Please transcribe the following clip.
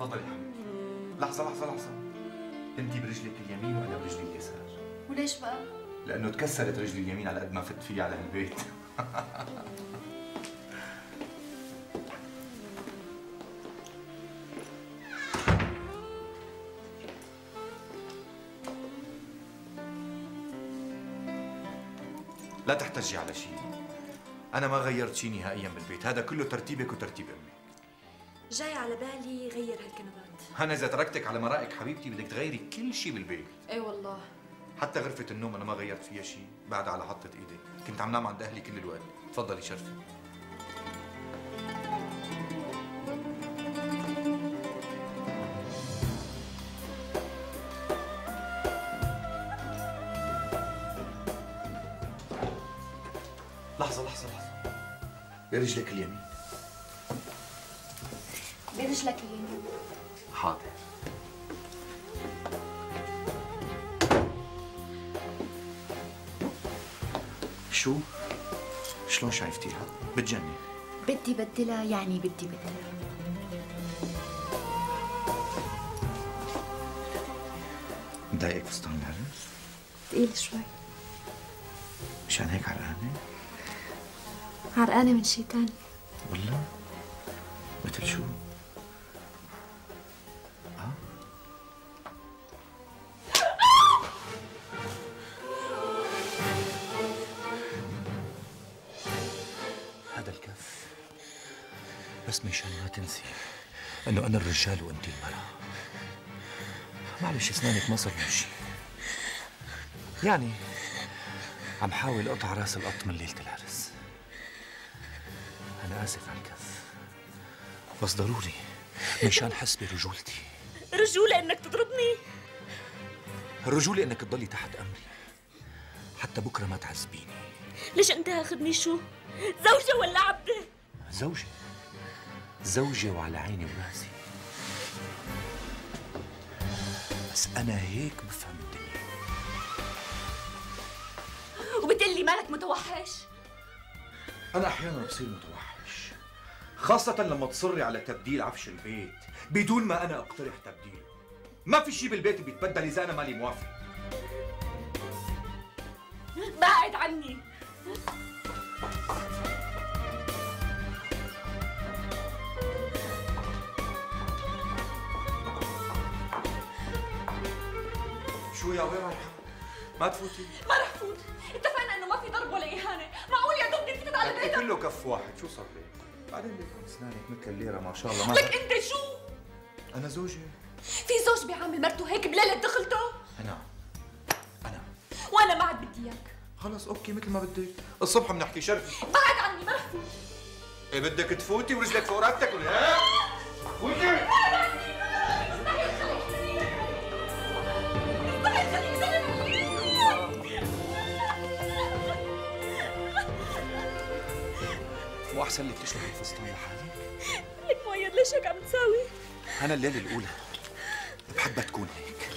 تفضلي يا حبيبتي. لحظة لحظة لحظة، انت برجلك اليمين وانا برجلي اليسار. وليش بقى؟ لأنه تكسرت رجلي اليمين على قد ما فت فيه على هالبيت. لا تحتجي على شيء، أنا ما غيرت شيء نهائياً بالبيت، هذا كله ترتيبك وترتيب أمي. جاي على بالي غير هالكنبات. أنا إذا تركتك على مرائك حبيبتي بدك تغيري كل شيء بالبيت. ايه والله. حتى غرفة النوم أنا ما غيرت فيها شيء، بعد على حطة إيدي، كنت عم نام عند أهلي كل الوقت. تفضلي شرفي. لحظة لحظة لحظة، برجلك اليمين. برجلك اليمين. حاضر. شو؟ شلون شايفتيها؟ بتجنن. بدي بدلها يعني بدي بدلها. مضايقك فستان العرس؟ تقيل شوي. مشان هيك عرقانة؟ عرقانة من شي تاني. والله؟ مثل شو؟ هذا الكف بس مشان ما تنسي انه انا الرجال وانت المرأة. معلش اسنانك ما صار له شيء. يعني عم حاول اقطع راس القط من ليلة العرس. انا اسف على الكف بس ضروري مشان حس برجولتي. رجولة انك تضربني؟ الرجولة انك تضلي تحت امري حتى بكره ما تعذبيني. ليش انت اخذني شو؟ زوجة ولا عبدة؟ زوجة. زوجة وعلى عيني وراسي. بس أنا هيك بفهم الدنيا. وبتقلي مالك متوحش؟ أنا أحياناً بصير متوحش، خاصة لما تصري على تبديل عفش البيت بدون ما أنا أقترح تبديله. ما في شيء بالبيت بيتبدل إذا أنا مالي موافق. بعد عني. شو يا وين رايحة؟ ما تفوتي؟ ما رح فوت، اتفقنا انه ما في ضرب ولا اهانة، معقول يا دوب نفتت على بيتك؟ كله كف واحد، شو صار لك؟ بعدين بيكون اسنانك مثل الليرة ما شاء الله. ما لك انت شو؟ أنا زوجي. في زوج بيعامل مرته هيك بليلة دخلته؟ أنا وانا ما عاد بدي اياك. خلص اوكي مثل ما بدك، الصبح بنحكي شرفي. بعد عني ما رح فوت. ايه بدك تفوتي ورجلك فوق رقبتك ولا ايه؟ فوتي. مو احسن لك تشربي الفستان لحالك؟ لك مؤيد ليش هيك عم تساوي؟ انا الليله الاولى بحبها تكون هيك.